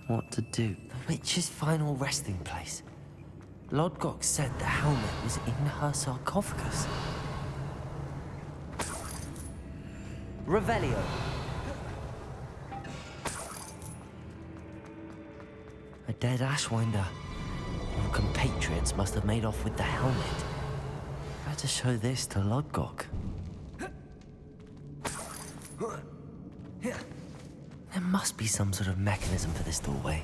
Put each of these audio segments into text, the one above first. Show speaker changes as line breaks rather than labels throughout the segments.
what to do. The witch's final resting place. Lodgok said the helmet was in her sarcophagus. Revelio. A dead Ashwinder. Your compatriots must have made off with the helmet. Better show this to Lodgok. There must be some sort of mechanism for this doorway.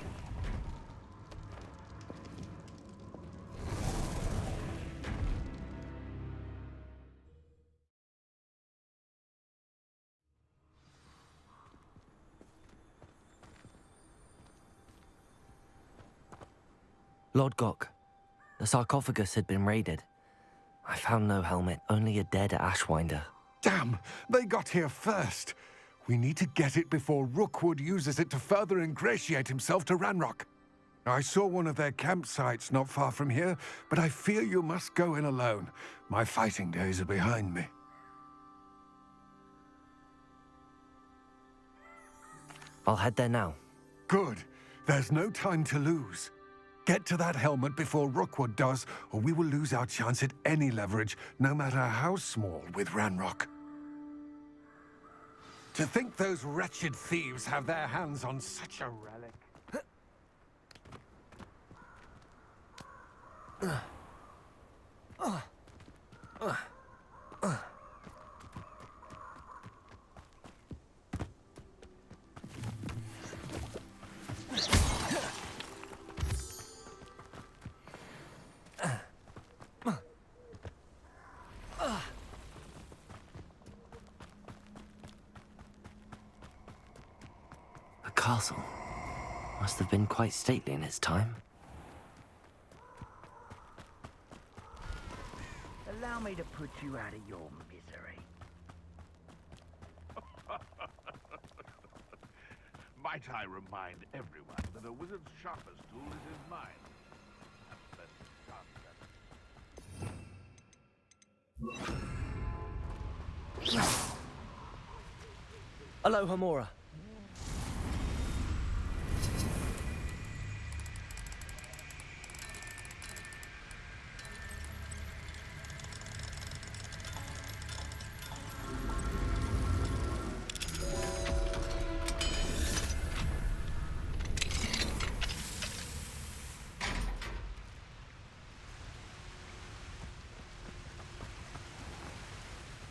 Lodgok, the sarcophagus had been raided. I found no helmet, only a dead Ashwinder.
Damn! They got here first. We need to get it before Rookwood uses it to further ingratiate himself to Ranrock. I saw one of their campsites not far from here, but I fear you must go in alone. My fighting days are behind me.
I'll head there now.
Good. There's no time to lose. Get to that helmet before Rookwood does, or we will lose our chance at any leverage, no matter how small, with Ranrock. To think those wretched thieves have their hands on such a relic.
The castle must have been quite stately in its time.
Allow me to put you out of your misery.
Might I remind everyone that a wizard's sharpest tool is his mind.
Aloha, Mora.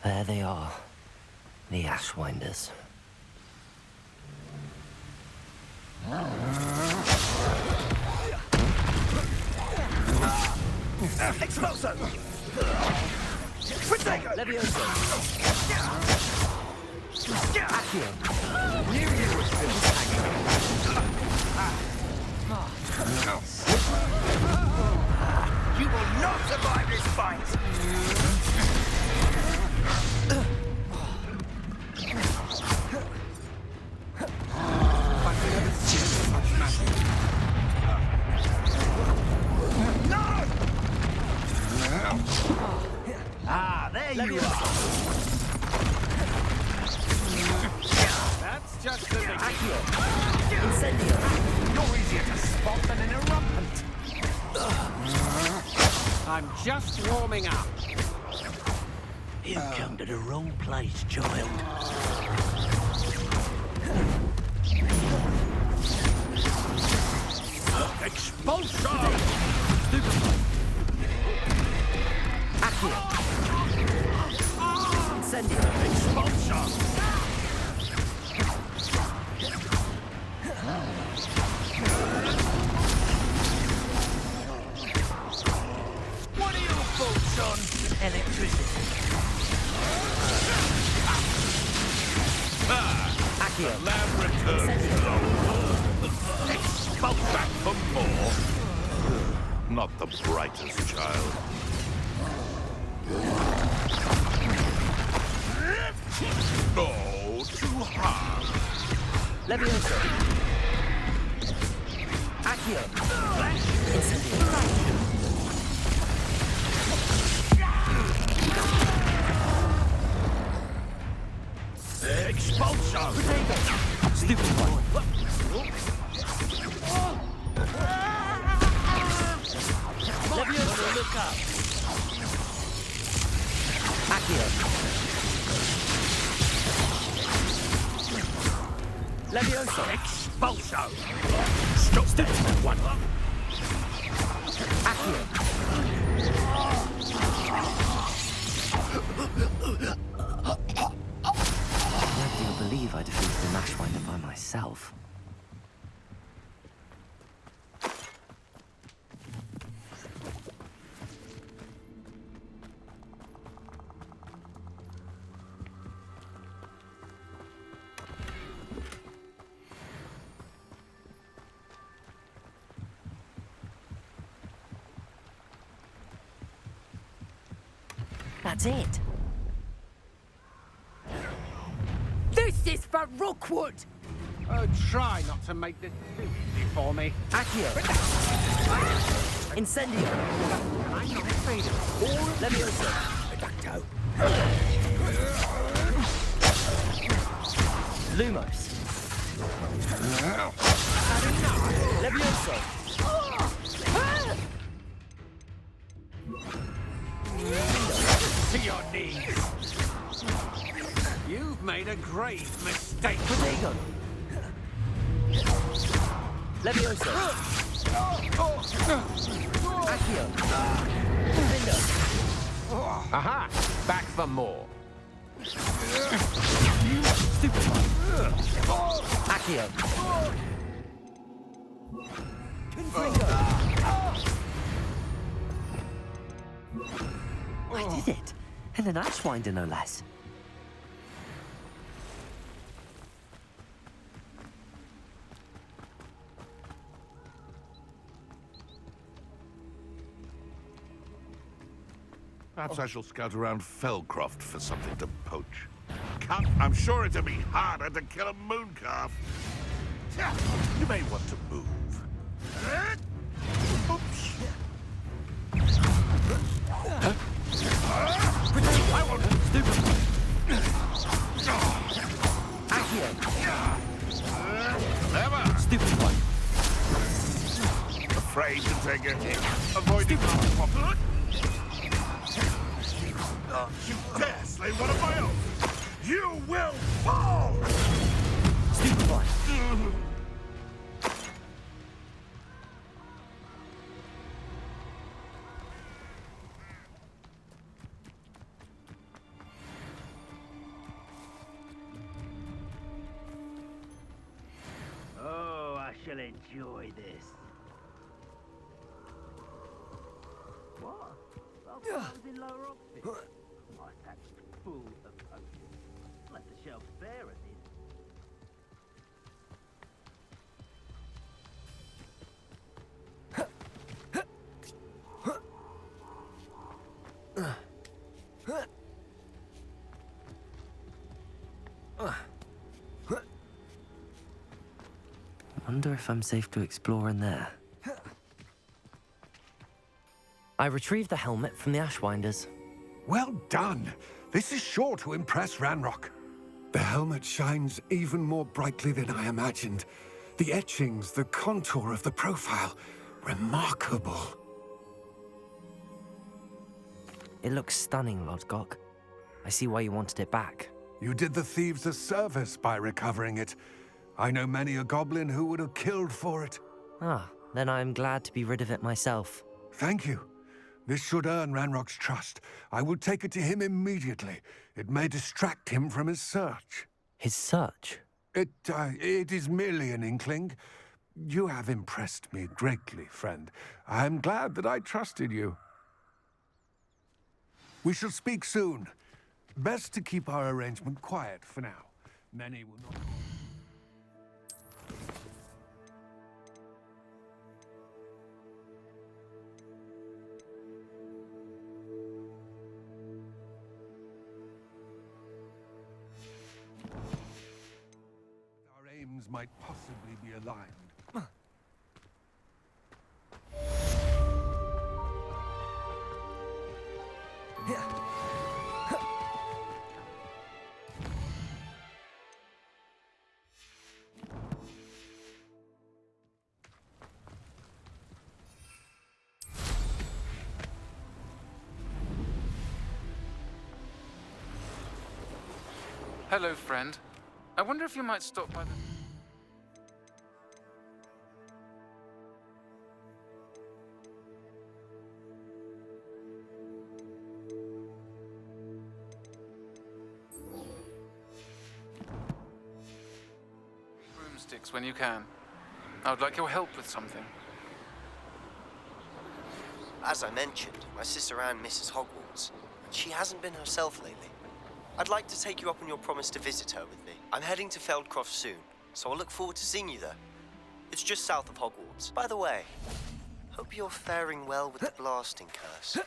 There they are, the Ashwinders.
Expulso! Protego!
Levioso! Accio!
Knew you were still You will not survive this fight! There you are!
That's just the thing.
Accio! Incendio! You're easier to spot than an eruptant!
I'm just warming up.
You've come to the wrong place, child.
Expulsion!
Accio! Incendio!
Expulsion!
What are your thoughts on electricity?
Accio!
The lab returns slowly. Expulse back for more. Not the brightest child. No, too hard.
Levioso! Accio! Incendio!
Expulsion!
Stupid boy!
Levioso! Expulso!
Stop that one.
Nobody will believe I defeated an Ashwinder by myself. That's it.
This is for Rookwood! Try not to make this too easy for me.
Accio. Incendio.
I'm not afraid of it.
Levioso.
Reducto.
Lumos. Levioso.
To your knees! You've made a grave mistake.
Protego. Levioso. Accio. Lindo.
Aha! Back for more.
Stupid one. Accio. Confringo. I did it. And an Ashwinder, no less.
Perhaps I shall scout around Fellcroft for something to poach. I'm sure it'd be harder to kill a mooncalf. You may want to move. Oops. I won't.
Stupid. Accio.
Never.
Stupid one.
Afraid to take a hit. Avoiding popular. You dare slay one of my own. You will fall.
Stupid one.
Oh, I shall enjoy this. What? Balcony's in lower office. My that's full of potions. Left the shelves bare at the
Wonder if I'm safe to explore in there. I retrieved the helmet from the Ashwinders.
Well done. This is sure to impress Ranrock. The helmet shines even more brightly than I imagined. The etchings, the contour of the profile. Remarkable.
It looks stunning, Lodgok. I see why you wanted it back.
You did the thieves a service by recovering it. I know many a goblin who would have killed for it.
Ah, then I'm glad to be rid of it myself.
Thank you. This should earn Ranrock's trust. I will take it to him immediately. It may distract him from his search.
His search?
It is merely an inkling. You have impressed me greatly, friend. I am glad that I trusted you. We shall speak soon. Best to keep our arrangement quiet for now. Many will not... Our aims might possibly be aligned.
Hello, friend. I wonder if you might stop by the... acoustics when you can. I would like your help with something.
As I mentioned, my sister Anne misses Hogwarts, and she hasn't been herself lately. I'd like to take you up on your promise to visit her with me. I'm heading to Feldcroft soon, so I'll look forward to seeing you there. It's just south of Hogwarts. By the way, hope you're faring well with the blasting curse.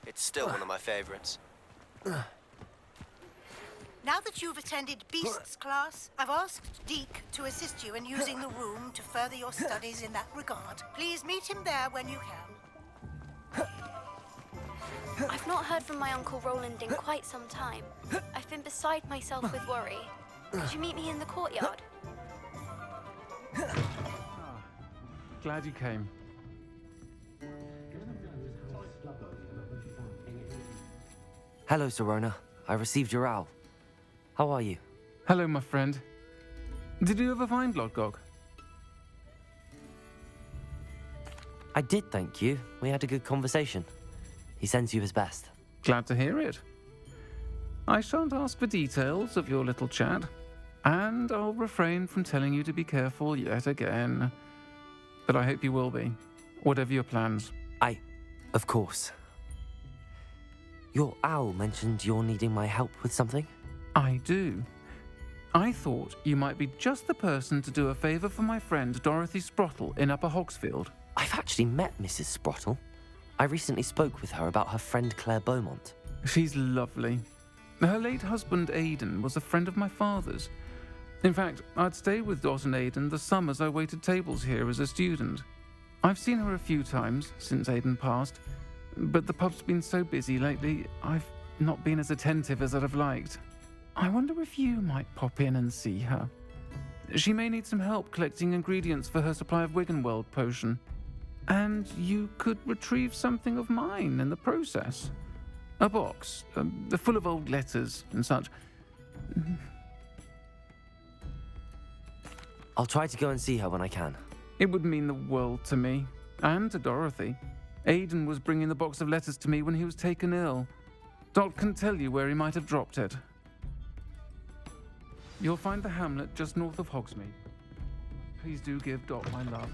It's still one of my favorites.
Now that you've attended Beasts class, I've asked Deke to assist you in using the room to further your studies in that regard. Please meet him there when you can.
I've not heard from my Uncle Roland in quite some time. I've been beside myself with worry. Could you meet me in the courtyard?
Glad you came.
Hello, Sirona. I received your owl. How are you?
Hello, my friend. Did you ever find Lodgok?
I did, thank you. We had a good conversation. He sends you his best.
Glad to hear it. I shan't ask for details of your little chat, and I'll refrain from telling you to be careful yet again. But I hope you will be, whatever your plans.
Of course. Your owl mentioned you're needing my help with something?
I do. I thought you might be just the person to do a favour for my friend Dorothy Sprottle in Upper Hogsfield.
I've actually met Mrs. Sprottle. I recently spoke with her about her friend Claire Beaumont.
She's lovely. Her late husband Aidan was a friend of my father's. In fact, I'd stayed with Dot and Aidan the summers I waited tables here as a student. I've seen her a few times since Aidan passed, but the pub's been so busy lately, I've not been as attentive as I'd have liked. I wonder if you might pop in and see her. She may need some help collecting ingredients for her supply of Wiggenweld potion. And you could retrieve something of mine in the process. A box, full of old letters and such.
I'll try to go and see her when I can.
It would mean the world to me, and to Dorothy. Aidan was bringing the box of letters to me when he was taken ill. Dot can tell you where he might have dropped it. You'll find the hamlet just north of Hogsmeade. Please do give Dot my love.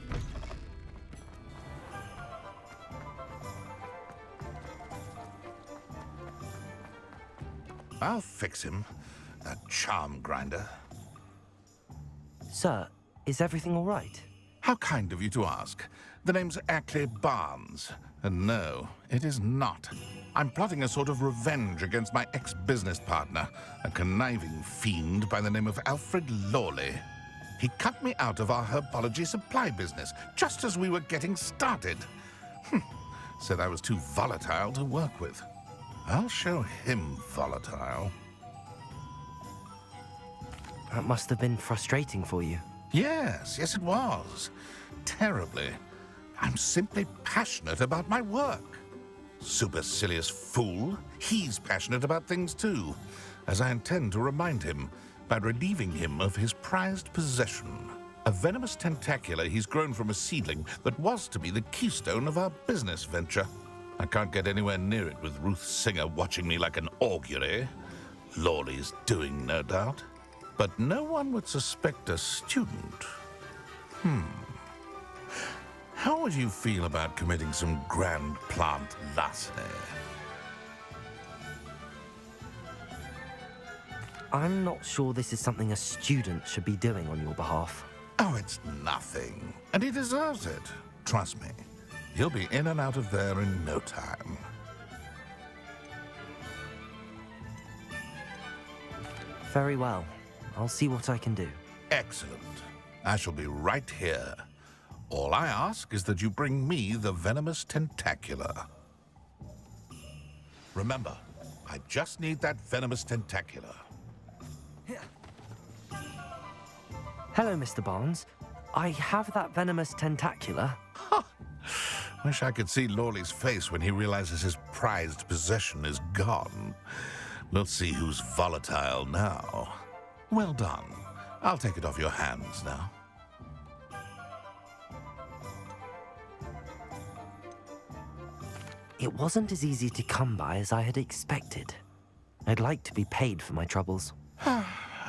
I'll fix him, that charm grinder.
Sir, is everything all right?
How kind of you to ask. The name's Ackley Barnes. And no, it is not. I'm plotting a sort of revenge against my ex-business partner, a conniving fiend by the name of Alfred Lawley. He cut me out of our herbology supply business just as we were getting started. Said I was too volatile to work with. I'll show him volatile.
That must have been frustrating for you.
Yes, it was. Terribly. I'm simply passionate about my work. Supercilious fool. He's passionate about things too, as I intend to remind him by relieving him of his prized possession. A venomous tentacula he's grown from a seedling that was to be the keystone of our business venture. I can't get anywhere near it with Ruth Singer watching me like an augury. Lawley's doing, no doubt. But no one would suspect a student. How would you feel about committing some grand plant larceny?
I'm not sure this is something a student should be doing on your behalf.
Oh, it's nothing. And he deserves it. Trust me. He'll be in and out of there in no time.
Very well. I'll see what I can do.
Excellent. I shall be right here. All I ask is that you bring me the venomous tentacula. Remember, I just need that venomous tentacula.
Hello, Mr. Barnes. I have that venomous tentacula.
Wish I could see Lawley's face when he realizes his prized possession is gone. We'll see who's volatile now. Well done. I'll take it off your hands now.
It wasn't as easy to come by as I had expected. I'd like to be paid for my troubles.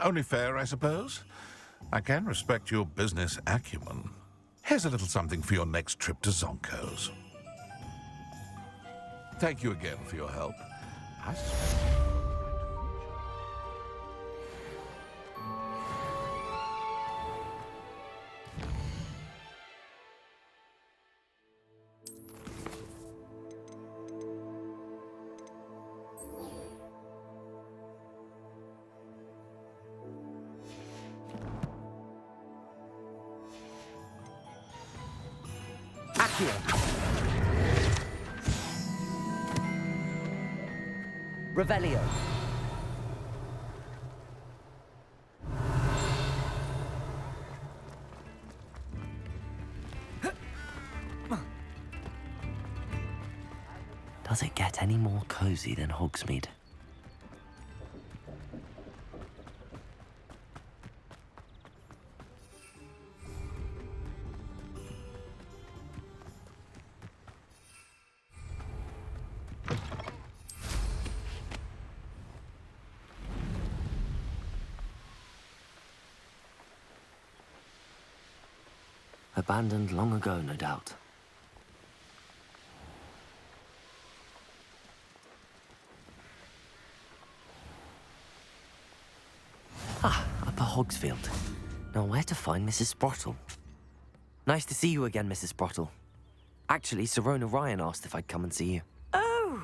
Only fair, I suppose. I can respect your business acumen. Here's a little something for your next trip to Zonko's. Thank you again for your help. I suspect...
Revelio. Does it get any more cozy than Hogsmeade? Abandoned long ago, no doubt. Ah, Upper Hogsfield. Now where to find Mrs. Sprottle? Nice to see you again, Mrs. Sprottle. Actually, Sirona Ryan asked if I'd come and see you.
Oh,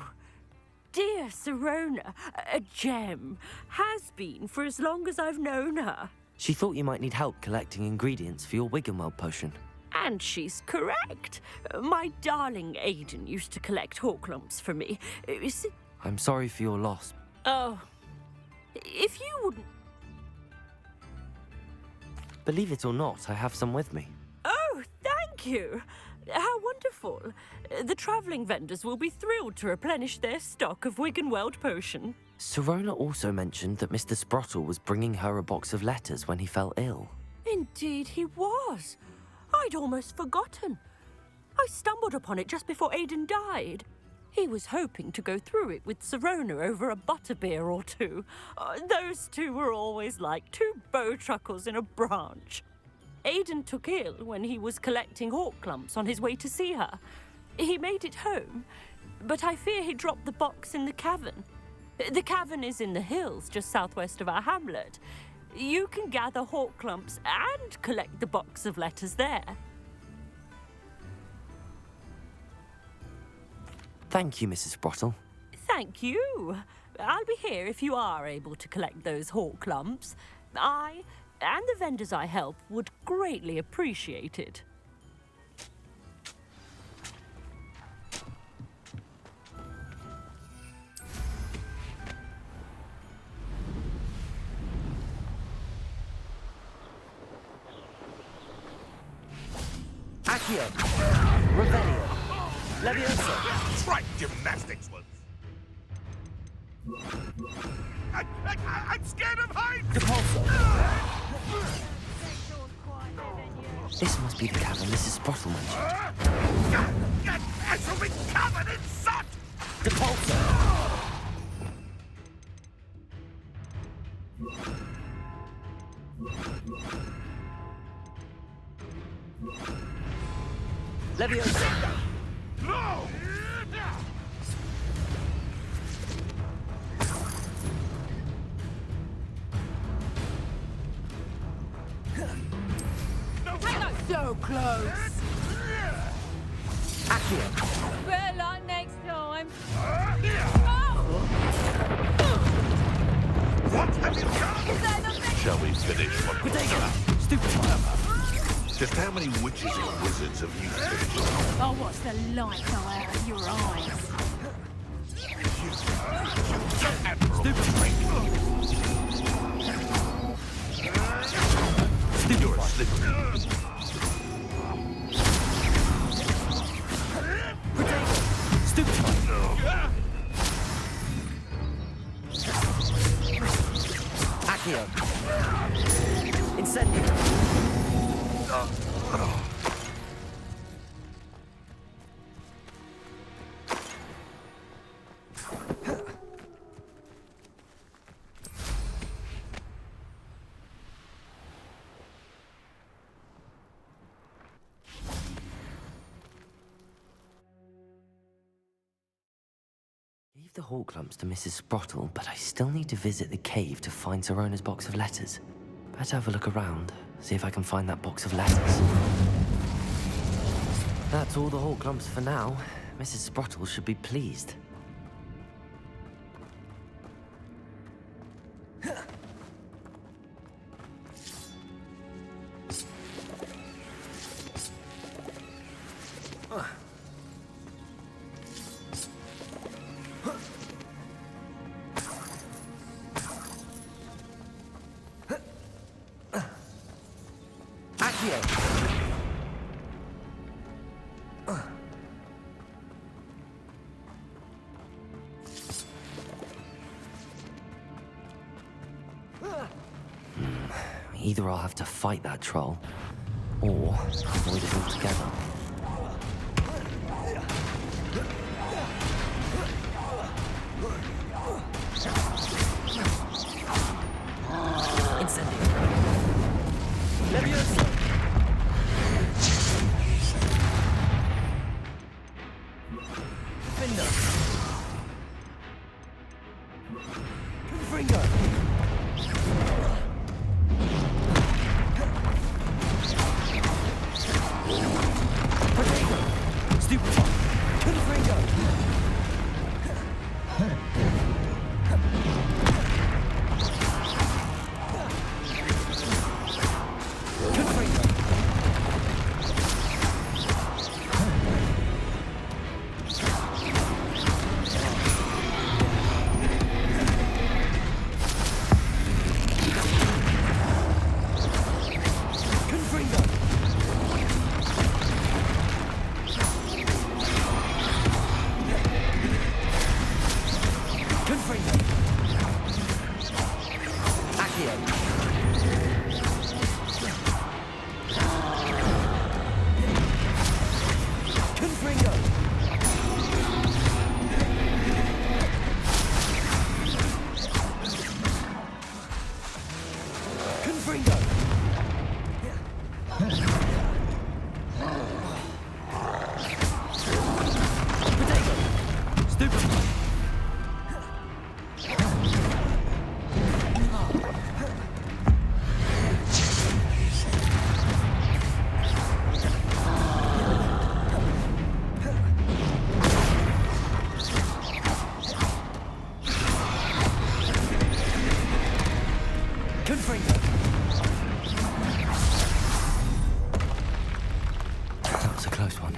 dear Sirona, a gem. Has been for as long as I've known her.
She thought you might need help collecting ingredients for your Wiggenweld potion.
And she's correct. My darling Aidan used to collect Horklumps for me.
I'm sorry for your loss.
Oh, if you wouldn't...
Believe it or not, I have some with me.
Oh, thank you. How wonderful. The travelling vendors will be thrilled to replenish their stock of Wiggenweld potion.
Sirona also mentioned that Mr. Sprottle was bringing her a box of letters when he fell ill.
Indeed he was. I'd almost forgotten. I stumbled upon it just before Aidan died. He was hoping to go through it with Sirona over a butterbeer or two. Those two were always like two bowtruckles in a branch. Aidan took ill when he was collecting Horklumps on his way to see her. He made it home, but I fear he dropped the box in the cavern. The cavern is in the hills just southwest of our hamlet. You can gather Horklumps and collect the box of letters there.
Thank you, Mrs. Sprottle.
Thank you. I'll be here if you are able to collect those Horklumps. I and the vendors I help would greatly appreciate it.
Accio! Revelio! Leviosa!
Right, gymnastics once. I'm scared of heights!
Depulso! This must be the cavern Mrs. Sprottle mentioned.
I shall be covered in soot!
Depulso! Leviosa!
No!
So close.
Accio!
Better luck next time.
What have you done? Shall we finish what we're
Bodega! Stupefy!
Just how many witches and wizards have you finished?
I'll watch the light go out of your eyes.
You're a slippery.
Accio! Incendio! gave the Hawk lumps to Mrs. Sprottle, but I still need to visit the cave to find Sirona's box of letters. Better have a look around, see if I can find that box of letters. That's all the Hawk lumps for now. Mrs. Sprottle should be pleased. Either I'll have to fight that troll, or avoid it altogether. Incendio. Levioso. Finder. Confringo. That was a close one.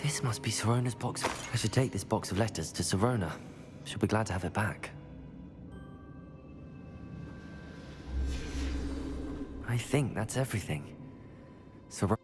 This must be Sirona's box. I should take this box of letters to Sirona. She'll be glad to have it back. think that's everything. So...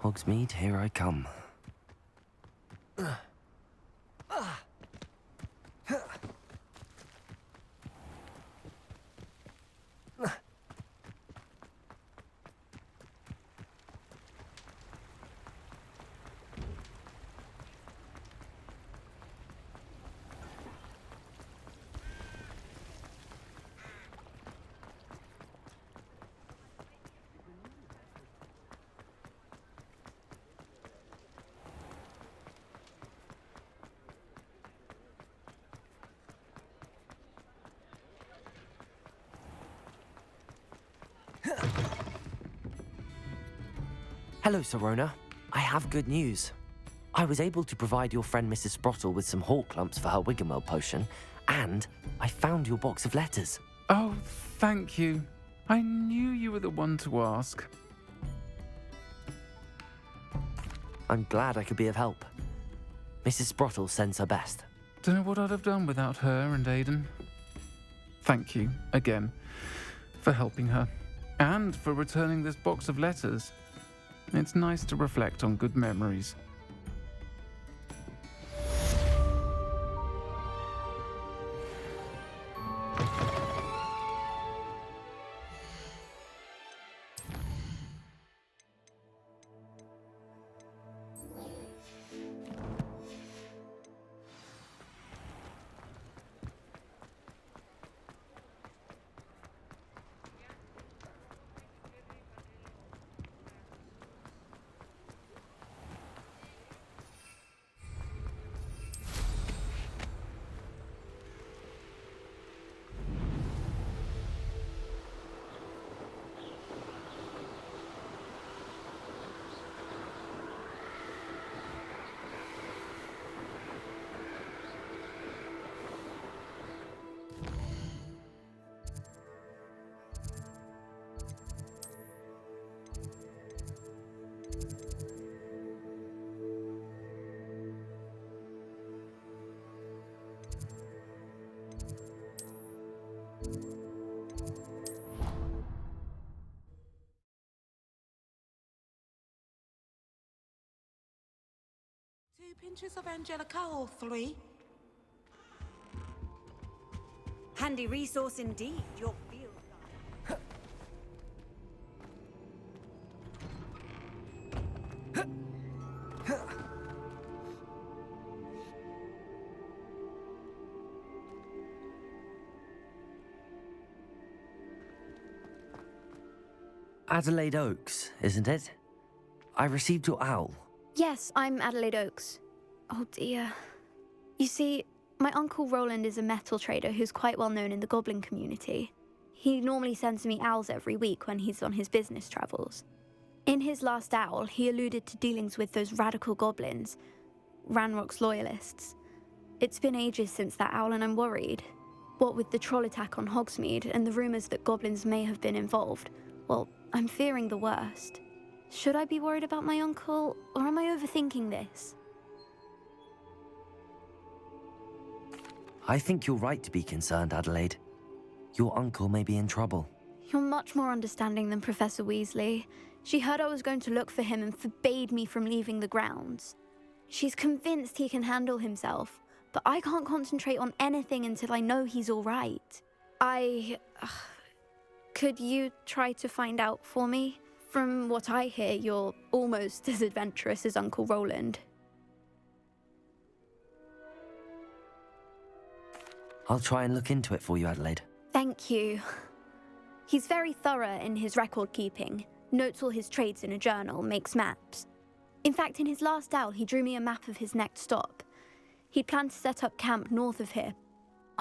Hogsmeade, here I come. Hello, Sirona. I have good news. I was able to provide your friend Mrs. Sprottle with some hawk lumps for her Wiggenweld potion, and I found your box of letters.
Oh, thank you. I knew you were the one to ask.
I'm glad I could be of help. Mrs. Sprottle sends her best.
Don't know what I'd have done without her and Aidan. Thank you, again, for helping her, and for returning this box of letters. It's nice to reflect on good memories.
Two pinches of Angelica or three?
Handy resource indeed, your field guide.
Adelaide Oaks, isn't it? I received your owl.
Yes, I'm Adelaide Oaks. Oh dear. You see, my Uncle Roland is a metal trader who's quite well known in the goblin community. He normally sends me owls every week when he's on his business travels. In his last owl, he alluded to dealings with those radical goblins, Ranrock's loyalists. It's been ages since that owl and I'm worried. What with the troll attack on Hogsmeade and the rumours that goblins may have been involved, well, I'm fearing the worst. Should I be worried about my uncle, or am I overthinking this?
I think you're right to be concerned, Adelaide. Your uncle may be in trouble.
You're much more understanding than Professor Weasley. She heard I was going to look for him and forbade me from leaving the grounds. She's convinced he can handle himself, but I can't concentrate on anything until I know he's all right. Could you try to find out for me? From what I hear, you're almost as adventurous as Uncle Roland.
I'll try and look into it for you, Adelaide.
Thank you. He's very thorough in his record keeping, notes all his trades in a journal, makes maps. In fact, in his last owl, he drew me a map of his next stop. He planned to set up camp north of here.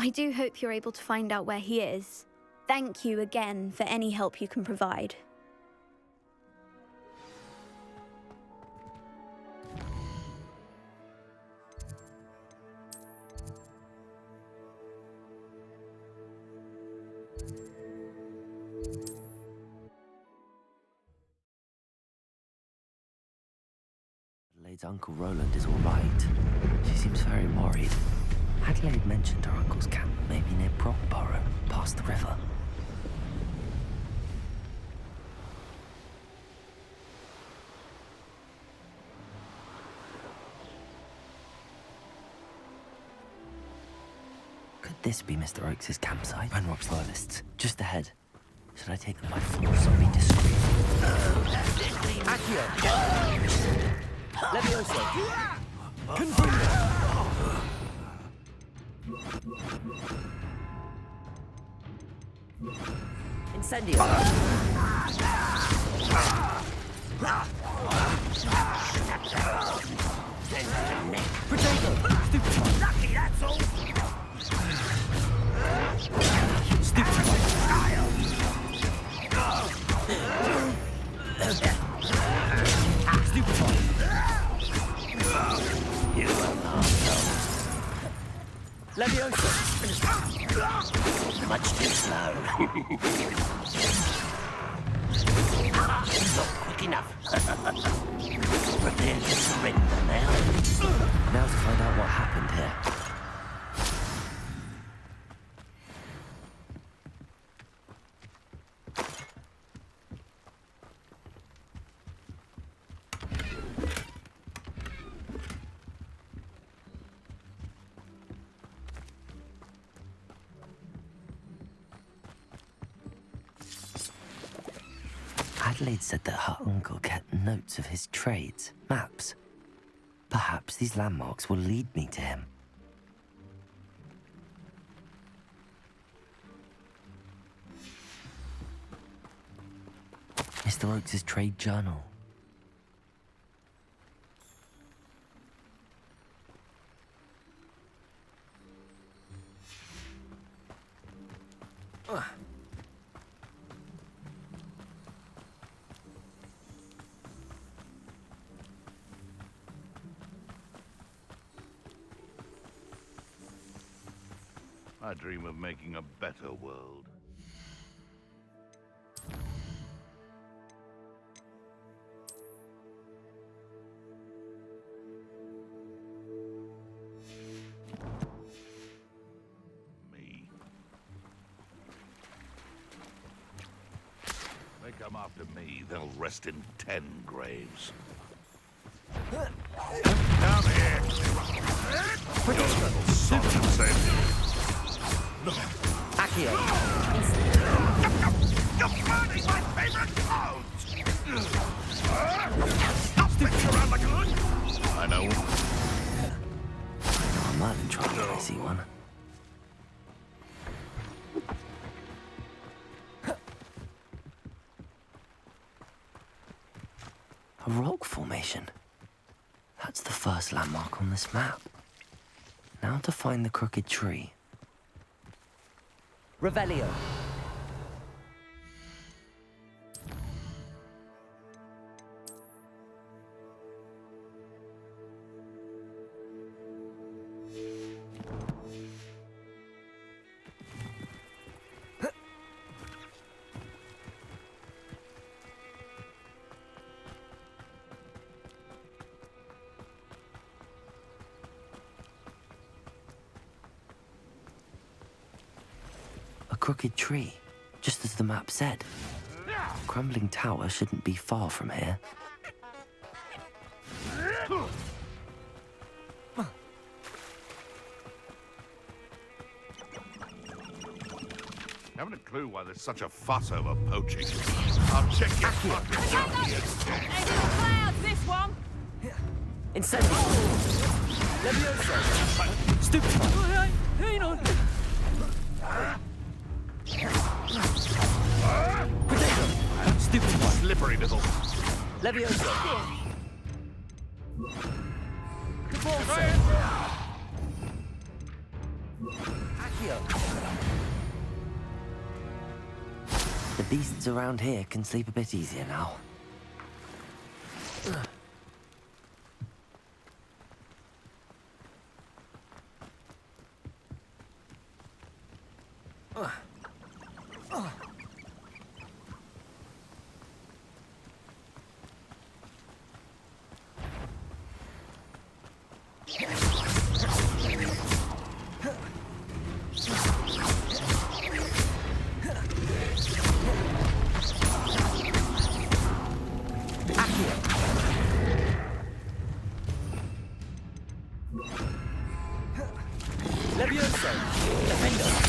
I do hope you're able to find out where he is. Thank you again for any help you can provide.
Adelaide's Uncle Roland is all right. She seems very worried. Adelaide mentioned her uncle's camp may be near Brockborough, past the river. Could this be Mr. Oakes' campsite? Ranrock's loyalists, just ahead. Should I take them by force or be discreet? Accio! Levioso! Confringo! Incendio! Potato! Stupefy! Lucky, that's all! Stupefy! You will not know. Leviosa! Much too slow. Not quick enough. Prepare to surrender now. Now to find out what happened here. Adelaide said that her uncle kept notes of his trades, maps. Perhaps these landmarks will lead me to him. Mr. Oakes' trade journal.
I dream of making a better world. Me. They come after me, they'll rest in 10 graves. Down here! Your little son and save.
Accio!
You're burning my favorite clothes! Stop flicking around like a hood! I know.
I know a Merlin trial when I see one. A rock formation. That's the first landmark on this map. Now to find the crooked tree. Revelio. Crooked tree, just as the map said. Crumbling tower shouldn't be far from here.
Haven't a clue why there's such a fuss over poaching. I'll check your fucking
Clouds, this one!
Incendio! Leviosa! Stupefy!
Hang on!
Potato! Stupefy!
slippery little...
Leviosa! The beasts around here can sleep a bit easier now.
Levioso! Defender!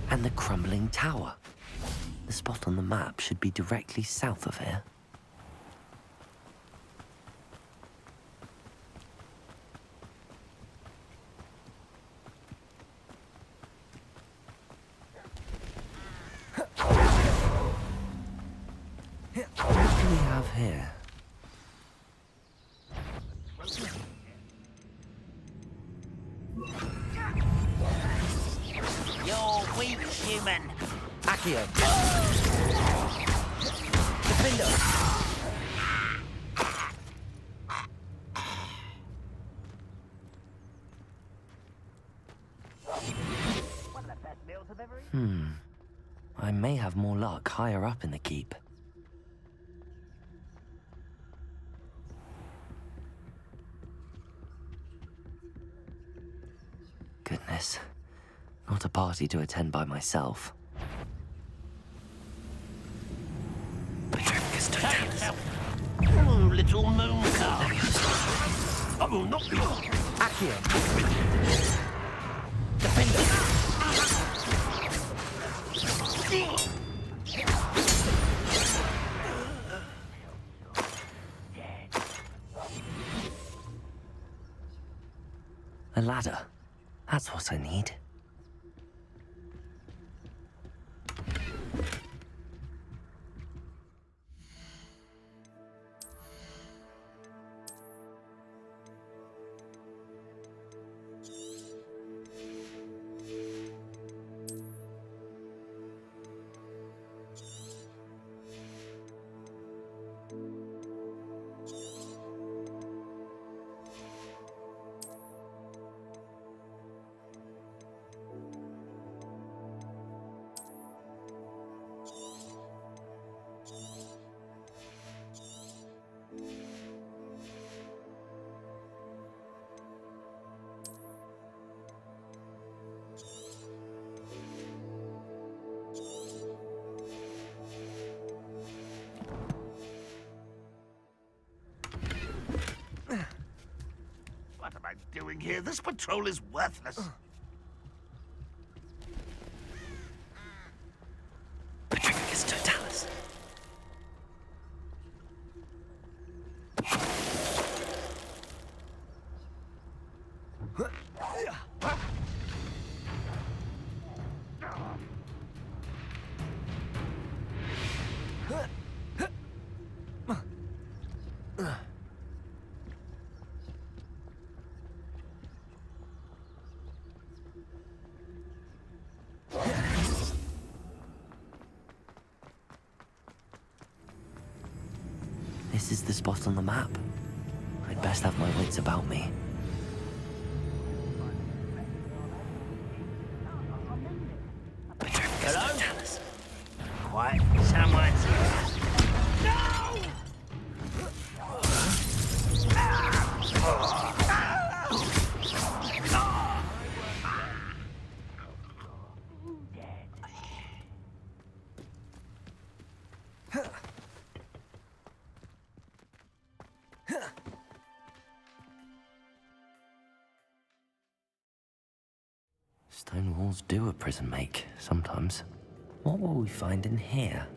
And the crumbling tower. The spot on the map should be directly south of here. What do we have here?
You're weak, human.
Accio! Defender!
One of the best meals I've ever eaten.
I may have more luck higher up in the keep. Goodness. Not a party to attend by myself. Petrificus totalis.
Oh, little moon cow. I will not be.
Accio! Defender!
A ladder. That's what I need.
What am I doing here? This patrol is worthless.
Petrificus totalis. This is the spot on the map. I'd best have my wits about me. Petrificus totalis.
Quiet. Someone's here. No!
Stone walls do a prison make, sometimes. What will we find in here?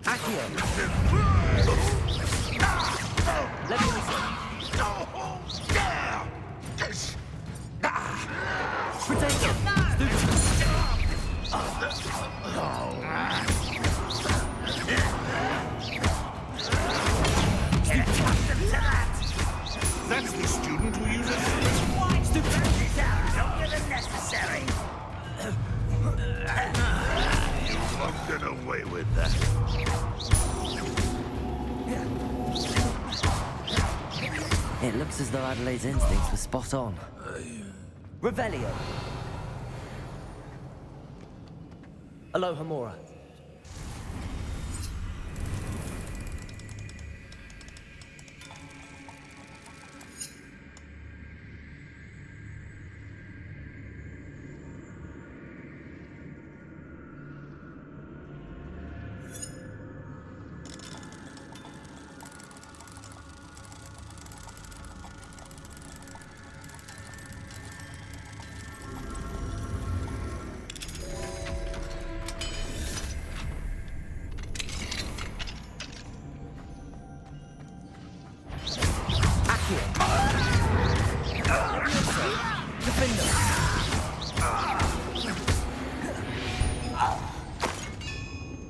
Accio! Leviosa! Potato!
That's the student who uses
This out longer than necessary.
You won't get away with that.
It looks as though Adelaide's instincts were spot on.
Revelio! Aloha Mora.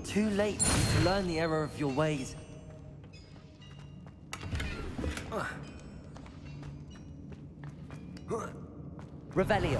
Too late for you to learn the error of your ways.
Revelio.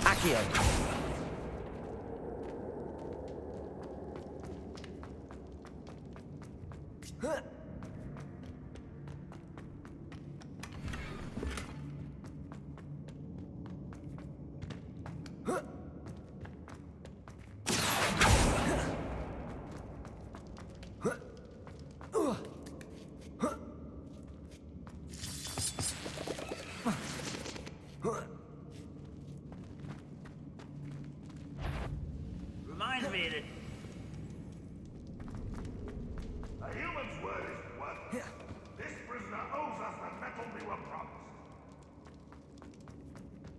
Accio!
Reminds me that
A human's word is worth. This prisoner owes us the metal we were promised.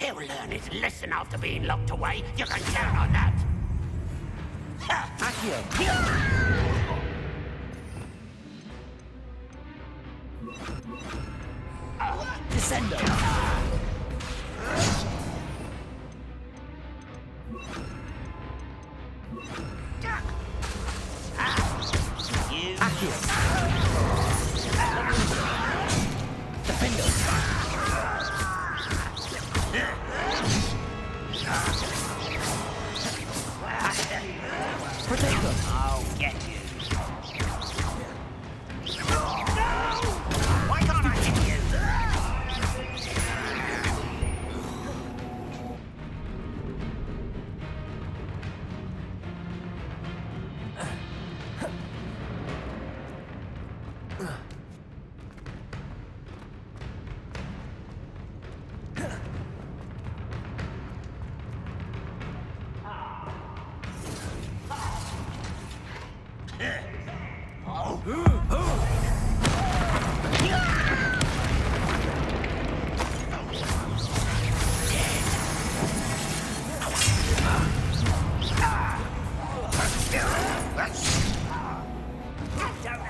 he'll learn his lesson after being locked away. You can count on that.
Accio! Descendo! Accio! Defendo! Potato!
I'll get you. Why can't I hit you?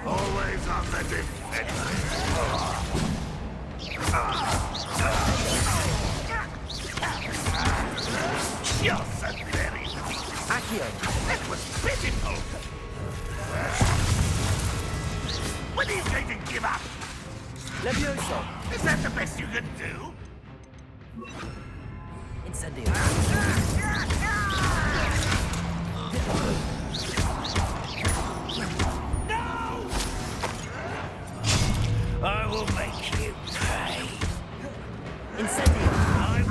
Always on the defensive. You're so very weak.
Accio!
That was pitiful. When are you going to give up?
Levioso!
Is that the best you can do?
Incendio!
I will make you pay.
Incendio!
I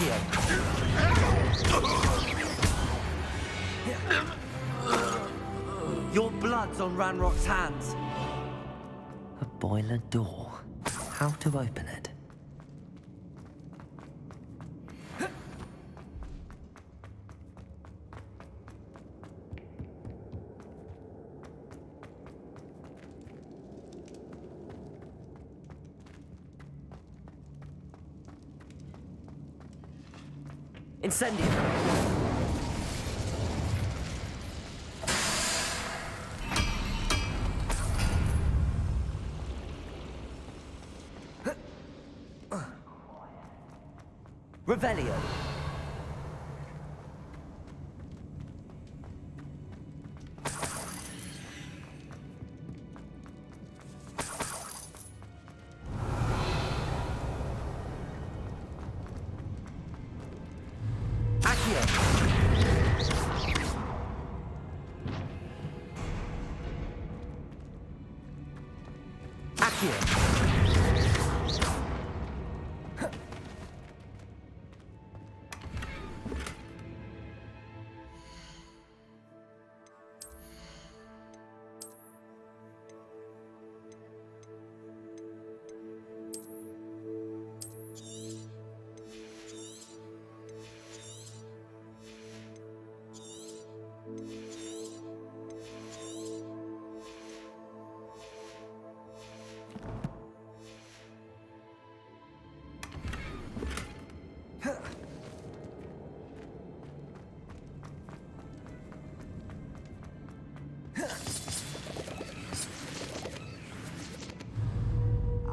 Accio. Your blood's on Ranrock's hands. A boiler door. How to open it? Incendio. Revelio.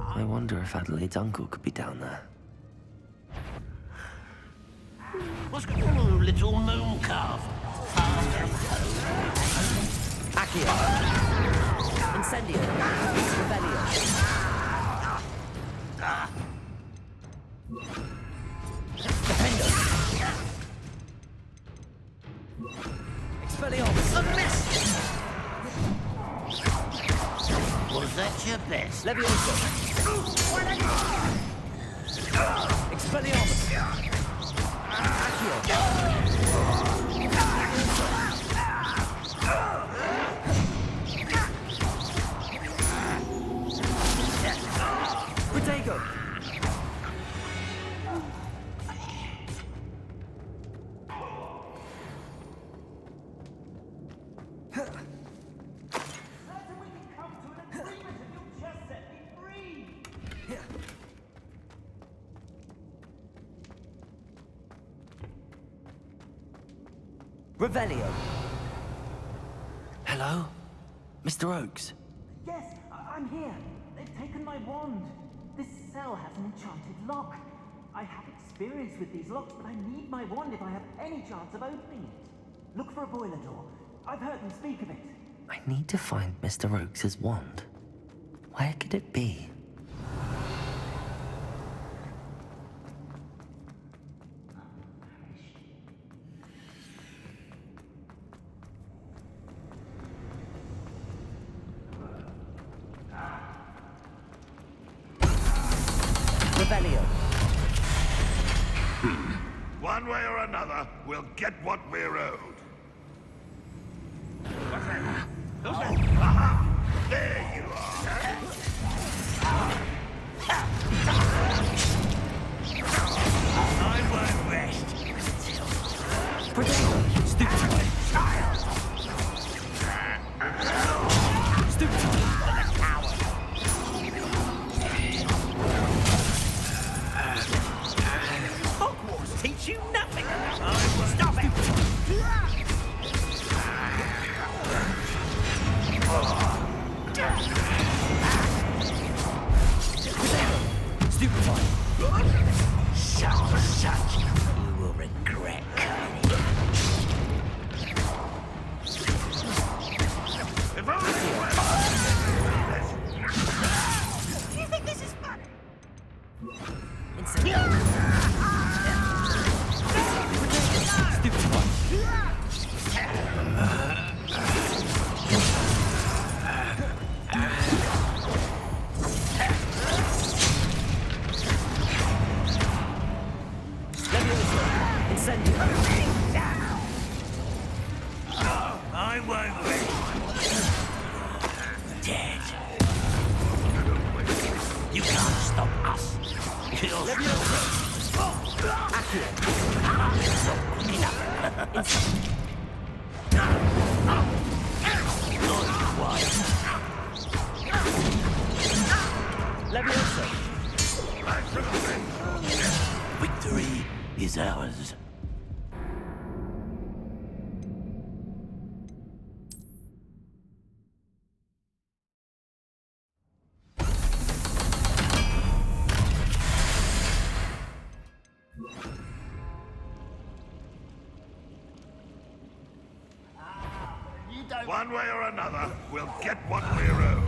I wonder if Adelaide's uncle could be down there.
What's going on, little moon calf?
Accio. Incendio. Revelio. Defendo. Expelliarmus.
A miss! Was that your best?
Levioso. Expelliarmus. Accio. Protego. Revelio. Hello? Mr. Oakes?
Yes, I'm here. They've taken my wand. This cell has an enchanted lock. I have experience with these locks, but I need my wand if I have any chance of opening it. Look for a boiler door. I've heard them speak of it.
I need to find Mr. Oakes' wand. Where could it be? Revelio.
One way or another, we'll get what we're owed. What's that? Aha! There you are. I won't rest.
Stupid. Stupid.
Hogwarts teach you nothing. Stop it!
Stupefy.
Such you will regret coming.
If only
Do you think this is fun?
Levioso.
Victory is ours.
One way or another, we'll get what we're owed.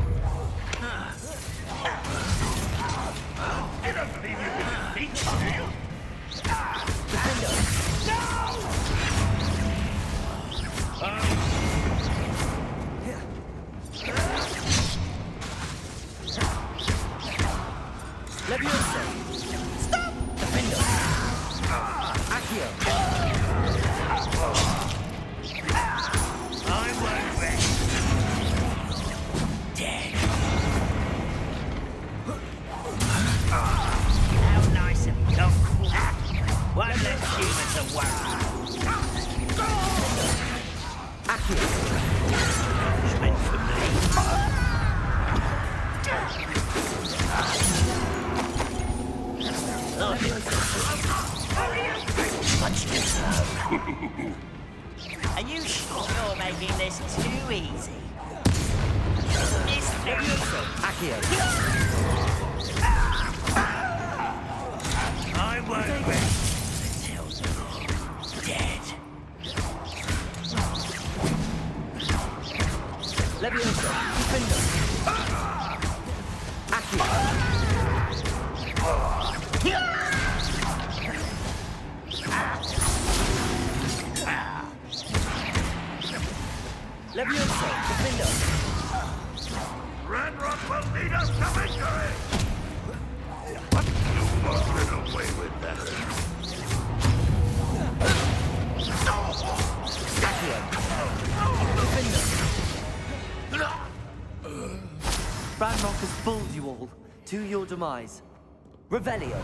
You don't believe you can defeat me, do you?
Leviosa! Stop! Defender! Accio!
I won't rest. Dead. How nice of you. One less human to worry.
Accio!
Meant for me. Much too slow. Are you sure you're making this too easy? Mr.
Accio!
I won't rest until you're dead.
Leviosa! Defender! Accio! Leviosa! Defender!
Ranrock will lead us to victory! But you won't get away with that.
Ranrock has fooled you all. To your demise. Revelio.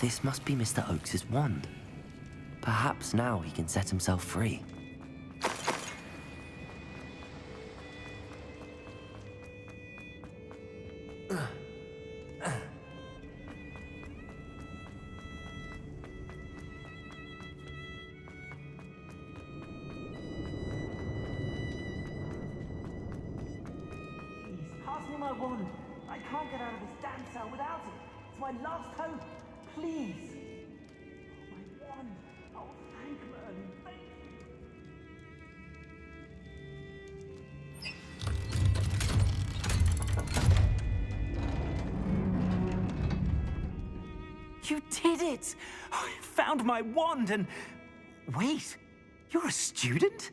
This must be Mr. Oakes's wand. Perhaps now he can set himself free.
Please, pass me my wand. I can't get out of this damn cell without it. It's my last hope. Please. My wand. Oh, thank Merlin. Thank you.
You did it! I found my wand and... Wait, you're a student?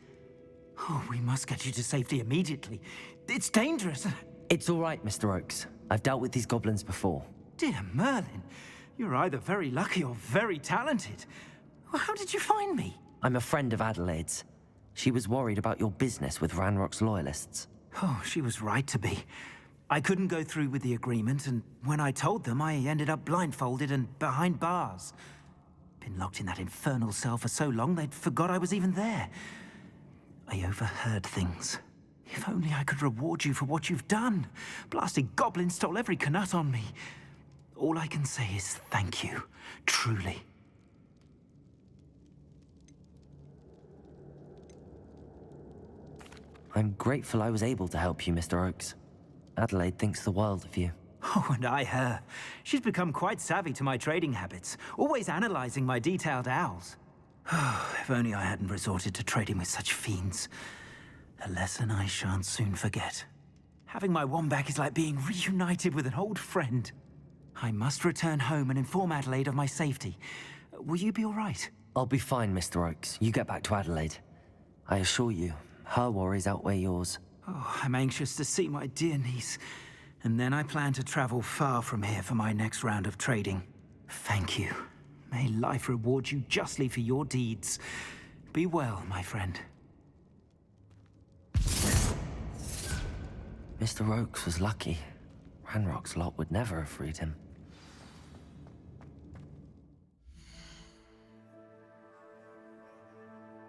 Oh, we must get you to safety immediately. It's dangerous.
It's all right, Mr. Oakes. I've dealt with these goblins before.
Dear Merlin, you're either very lucky or very talented. Well, how did you find me?
I'm a friend of Adelaide's. She was worried about your business with Ranrock's loyalists.
Oh, she was right to be. I couldn't go through with the agreement, and when I told them, I ended up blindfolded and behind bars. Been locked in that infernal cell for so long, they'd forgot I was even there. I overheard things. If only I could reward you for what you've done. Blasted goblin stole every canut on me. All I can say is thank you, truly.
I'm grateful I was able to help you, Mr. Oakes. Adelaide thinks the world of you.
Oh, and I her. She's become quite savvy to my trading habits, always analyzing my detailed owls. If only I hadn't resorted to trading with such fiends. A lesson I shan't soon forget. Having my wand back is like being reunited with an old friend. I must return home and inform Adelaide of my safety. Will you be all right?
I'll be fine, Mr. Oakes. You get back to Adelaide. I assure you, Her worries outweigh yours.
Oh, I'm anxious to see my dear niece. And then I plan to travel far from here for my next round of trading. Thank you. May life reward you justly for your deeds. Be well, my friend.
Mr. Oakes was lucky. Ranrock's lot would never have freed him.